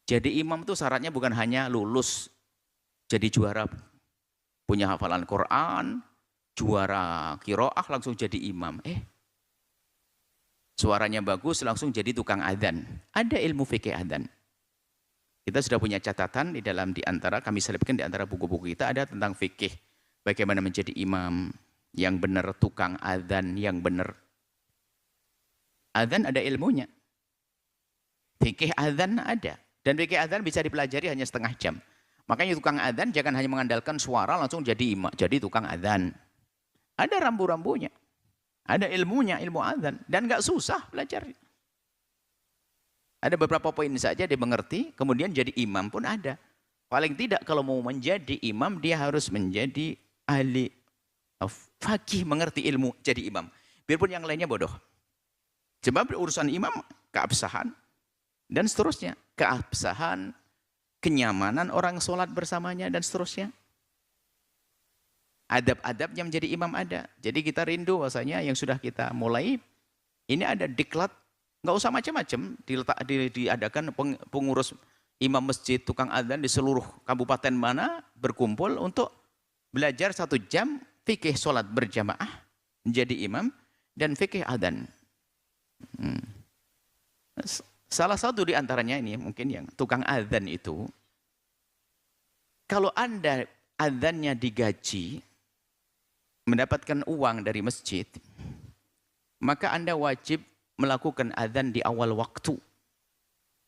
Jadi imam itu syaratnya bukan hanya lulus jadi juara punya hafalan Quran, juara qiraah langsung jadi imam. Suaranya bagus langsung jadi tukang adzan. Ada ilmu fikih adzan. Kita sudah punya catatan di antara kami selipkan di antara buku-buku kita ada tentang fikih. Bagaimana menjadi imam yang benar, tukang adzan yang benar. Adzan ada ilmunya. Fikih adzan ada. Dan fikih adzan bisa dipelajari hanya setengah jam. Makanya tukang adzan jangan hanya mengandalkan suara langsung jadi imam, jadi tukang adzan. Ada rambu-rambunya. Ada ilmunya, ilmu adzan. Dan nggak susah belajar. Ada beberapa poin saja dia mengerti, kemudian jadi imam pun ada. Paling tidak kalau mau menjadi imam, dia harus menjadi ahli fakih, mengerti ilmu, jadi imam. Biarpun yang lainnya bodoh. Sebab urusan imam, keabsahan, dan seterusnya. Keabsahan, kenyamanan orang sholat bersamanya, dan seterusnya. Adab-adabnya menjadi imam ada. Jadi kita rindu bahasanya yang sudah kita mulai, ini ada diklat, nggak usah macam-macam, diadakan pengurus imam masjid, tukang adzan di seluruh kabupaten mana berkumpul untuk belajar 1 jam fikih sholat berjamaah, menjadi imam, dan fikih adzan. Salah satu di antaranya ini mungkin yang tukang adzan itu, kalau Anda adzannya digaji, mendapatkan uang dari masjid, maka Anda wajib melakukan adzan di awal waktu.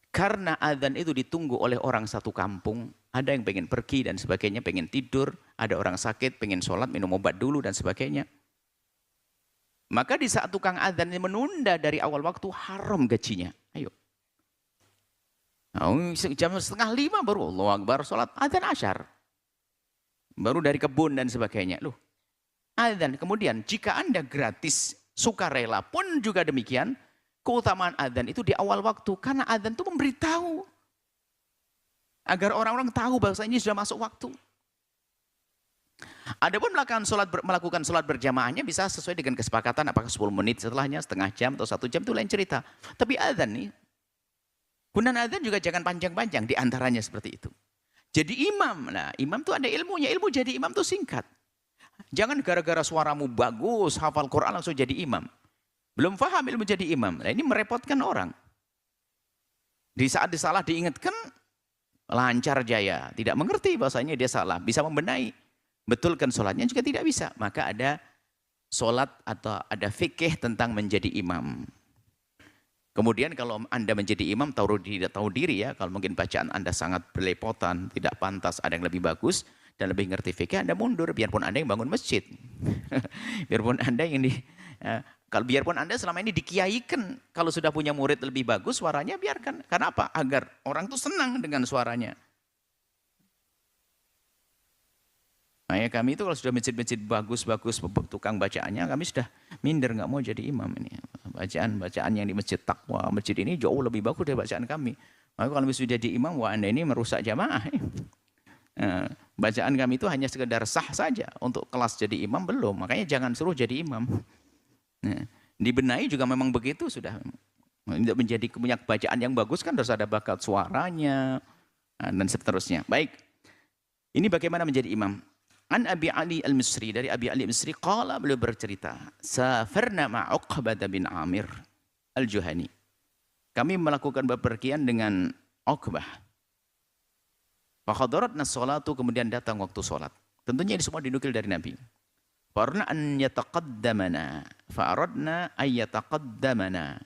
Karena adzan itu ditunggu oleh orang satu kampung, ada yang pengen pergi dan sebagainya, pengen tidur, ada orang sakit, pengen sholat, minum obat dulu dan sebagainya. Maka di saat tukang adzan menunda dari awal waktu, haram gajinya. Ayo. Jam 4:30 baru Allahu Akbar, sholat adzan asyar. Baru dari kebun dan sebagainya. Loh, adzan. Kemudian jika Anda gratis, sukarela pun juga demikian, keutamaan adzan itu di awal waktu. Karena adzan itu memberitahu. Agar orang-orang tahu bahwa ini sudah masuk waktu. Adapun melakukan sholat berjamaahnya bisa sesuai dengan kesepakatan, apakah 10 menit setelahnya, setengah jam atau 1 jam, itu lain cerita. Tapi adzan nih, gunaan adzan juga jangan panjang-panjang, diantaranya seperti itu. Jadi imam, nah imam itu ada ilmunya, ilmu jadi imam itu singkat. Jangan gara-gara suaramu bagus, hafal Quran langsung jadi imam. Belum paham ilmu jadi imam. Nah ini merepotkan orang. Di saat disalah diingatkan, lancar jaya. Tidak mengerti bahasanya dia salah. Bisa membenahi. Betulkan sholatnya juga tidak bisa. Maka ada sholat atau ada fikih tentang menjadi imam. Kemudian kalau Anda menjadi imam, tidak tahu diri ya. Kalau mungkin bacaan Anda sangat berlepotan, tidak pantas, ada yang lebih bagus dan lebih ngerti fikih, Anda mundur. Biarpun Anda yang bangun masjid. Biarpun Anda yang biarpun Anda selama ini dikiaikan, kalau sudah punya murid lebih bagus suaranya, biarkan. Karena apa? Agar orang itu senang dengan suaranya. Makanya kami itu kalau sudah masjid-masjid bagus-bagus tukang bacaannya, kami sudah minder, nggak mau jadi imam ini. Bacaan yang di masjid takwa, masjid ini jauh lebih bagus dari bacaan kami. Maka kalau sudah jadi imam, wah Anda ini merusak jamaah. Bacaan kami itu hanya sekedar sah saja, untuk kelas jadi imam belum. Makanya jangan suruh jadi imam. Nah, dibenahi juga memang begitu sudah. Untuk menjadi punya bacaan yang bagus kan harus ada bakat suaranya dan seterusnya. Baik. Ini bagaimana menjadi imam. An Abi Ali Al-Misri, dari Abi Ali Al-Misri qala, beliau bercerita, safarna ma Uqbah bin Amir Al-Juhani. Kami melakukan bepergian dengan Uqbah. Fa hadaratna sholatu, kemudian datang waktu sholat. Tentunya ini semua dinukil dari Nabi. Fa'aradna an yataqaddamana. Fa'aradna an yataqaddamana.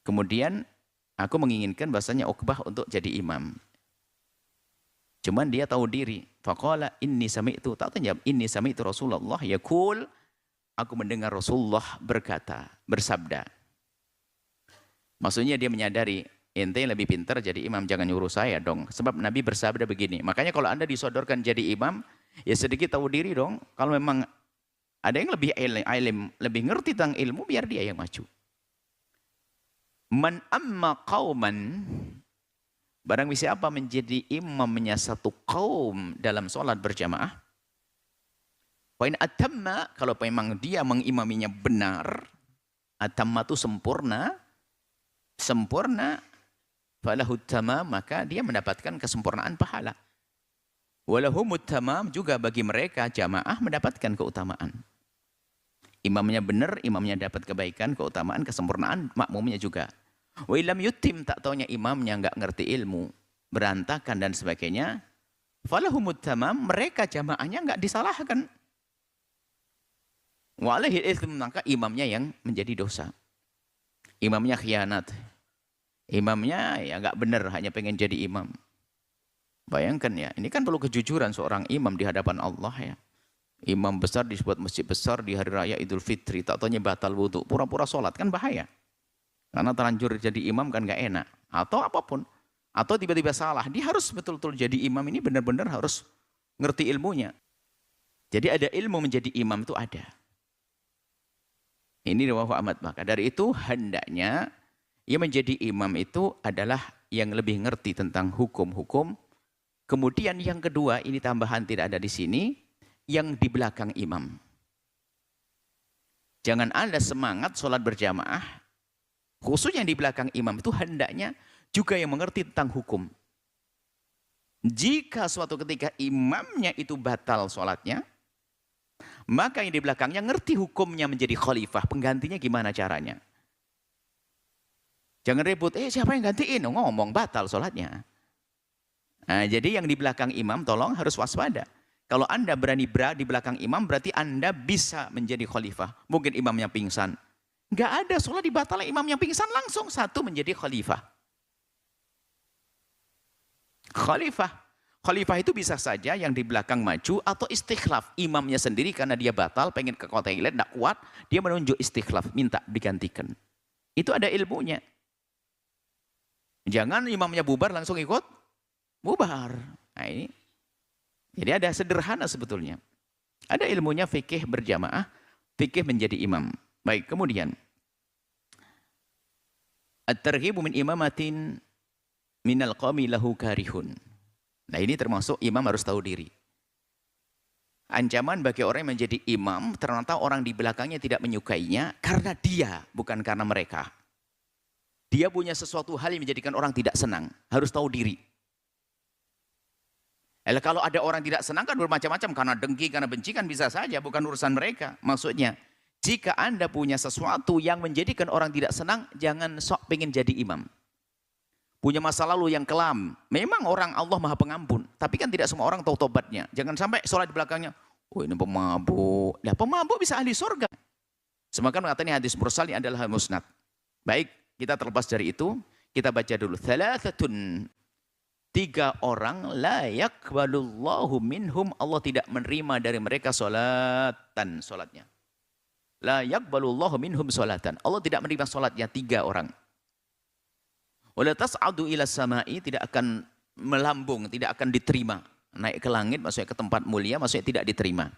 Kemudian aku menginginkan bahasanya Uqbah untuk jadi imam. Cuman dia tahu diri. Faqala inni sami'tu, tak tanya, inni sami'tu Rasulullah yaqul, aku mendengar Rasulullah berkata, bersabda. Maksudnya dia menyadari, ente yang lebih pintar jadi imam, jangan nyuruh saya dong. Sebab Nabi bersabda begini. Makanya kalau Anda disodorkan jadi imam, ya sedikit tahu diri dong. Kalau memang ada yang lebih alim, lebih ngerti tentang ilmu, biar dia yang maju. Man amma qauman, barang siapa menjadi imamnya satu kaum dalam sholat berjamaah, wa in atamma, kalau memang dia mengimaminya benar, atamma itu sempurna, falahut tamam, maka dia mendapatkan kesempurnaan pahala. Walahumut tamam, juga bagi mereka jamaah mendapatkan keutamaan. Imamnya benar, imamnya dapat kebaikan, keutamaan, kesempurnaan, makmumnya juga. Wa illam yutim, tak taunya imamnya enggak ngerti ilmu, berantakan dan sebagainya. Falahumut tamam, mereka jamaahnya enggak disalahkan. Wa alaihil itsm, maka imamnya yang menjadi dosa. Imamnya khianat. Imamnya ya enggak benar, hanya pengen jadi imam. Bayangkan ya, ini kan perlu kejujuran seorang imam di hadapan Allah ya. Imam besar di sebuah masjid besar di hari raya Idul Fitri, tak taunya batal wudu, pura-pura sholat, kan bahaya. Karena terlanjur jadi imam kan gak enak. Atau apapun. Atau tiba-tiba salah. Dia harus betul-betul jadi imam ini benar-benar harus ngerti ilmunya. Jadi ada ilmu menjadi imam itu ada. Ini riwayat Ahmad. Maka dari itu hendaknya yang menjadi imam itu adalah yang lebih ngerti tentang hukum-hukum. Kemudian yang kedua, ini tambahan tidak ada di sini, yang di belakang imam. Jangan ada semangat sholat berjamaah, khususnya yang di belakang imam itu hendaknya juga yang mengerti tentang hukum. Jika suatu ketika imamnya itu batal sholatnya, maka yang di belakangnya ngerti hukumnya menjadi khalifah, penggantinya gimana caranya. Jangan ribut, siapa yang gantiin? Ngomong batal sholatnya. Nah, jadi yang di belakang imam tolong harus waspada. Kalau Anda berani di belakang imam, berarti Anda bisa menjadi khalifah. Mungkin imamnya pingsan. Nggak ada sholat dibatalkan, imamnya pingsan langsung satu menjadi khalifah. Khalifah itu bisa saja yang di belakang maju atau istikhlaf. Imamnya sendiri karena dia batal, pengen ke toilet, tidak kuat, dia menunjuk istikhlaf, minta digantikan. Itu ada ilmunya. Jangan imamnya bubar langsung ikut bubar. Nah ini. Jadi ada sederhana sebetulnya. Ada ilmunya fikih berjamaah, fikih menjadi imam. Baik, kemudian. At-targhibu min imamatin minal qawmi lahu karihun. Nah ini termasuk imam harus tahu diri. Ancaman bagi orang yang menjadi imam, ternyata orang di belakangnya tidak menyukainya karena dia, bukan karena mereka. Dia punya sesuatu hal yang menjadikan orang tidak senang. Harus tahu diri. Kalau ada orang tidak senang kan bermacam-macam. Karena dengki, karena benci kan bisa saja. Bukan urusan mereka. Maksudnya, jika Anda punya sesuatu yang menjadikan orang tidak senang, jangan sok pengen jadi imam. Punya masa lalu yang kelam. Memang orang Allah Maha Pengampun. Tapi kan tidak semua orang tahu tobatnya. Jangan sampai sholat di belakangnya. Oh ini pemabuk. Nah pemabuk bisa ahli surga. Semakin mengatakan hadis mursal ini adalah musnad. Baik, kita terlepas dari itu. Kita baca dulu. Thalathatun. 3 orang la yakbalullahu minhum, Allah tidak menerima dari mereka solatnya. La yakbalullahu minhum solatan. Allah tidak menerima solatnya 3 orang. Wala tas'adu ila samai, tidak akan melambung, tidak akan diterima. Naik ke langit maksudnya ke tempat mulia, maksudnya tidak diterima.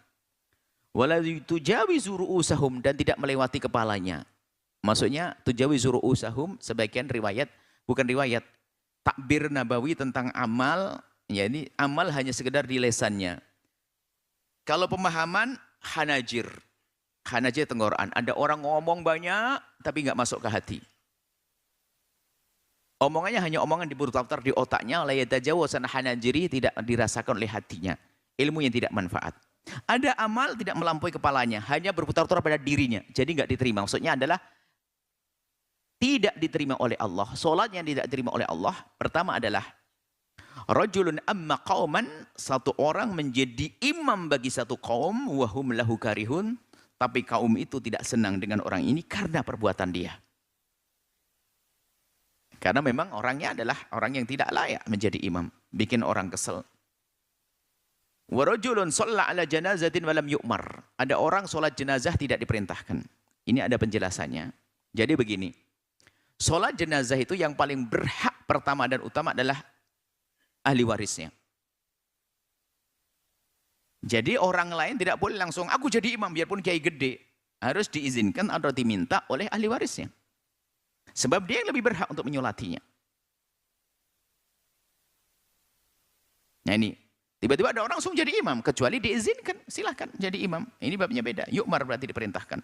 Wala tujawizu ru'usahum, dan tidak melewati kepalanya. Maksudnya tujawizu ru'usahum, sebagian riwayat, bukan riwayat, takbir nabawi tentang amal, ya ini amal hanya sekedar di lesannya. Kalau pemahaman hanajir tenggorokan. Ada orang ngomong banyak tapi nggak masuk ke hati. Omongannya hanya omongan diputar di otaknya, la yatajawazan hanajiri, tidak dirasakan oleh hatinya. Ilmu yang tidak manfaat. Ada amal tidak melampaui kepalanya, hanya berputar-putar pada dirinya. Jadi nggak diterima. Maksudnya adalah tidak diterima oleh Allah. Solat yang tidak diterima oleh Allah, pertama adalah rajulun amma qauman, satu orang menjadi imam bagi satu kaum, wahum lahu karihun, tapi kaum itu tidak senang dengan orang ini karena perbuatan dia. Karena memang orangnya adalah orang yang tidak layak menjadi imam, bikin orang kesel. Wa rajulun shalla ala janazatin wa lam yu'mar. Ada orang solat jenazah tidak diperintahkan. Ini ada penjelasannya. Jadi begini, sholat jenazah itu yang paling berhak pertama dan utama adalah ahli warisnya. Jadi orang lain tidak boleh langsung, aku jadi imam biarpun kiai gede. Harus diizinkan atau diminta oleh ahli warisnya. Sebab dia yang lebih berhak untuk menyolatinya. Nah ini, tiba-tiba ada orang langsung jadi imam. Kecuali diizinkan, silahkan jadi imam. Ini babnya beda. Yu'mar berarti diperintahkan.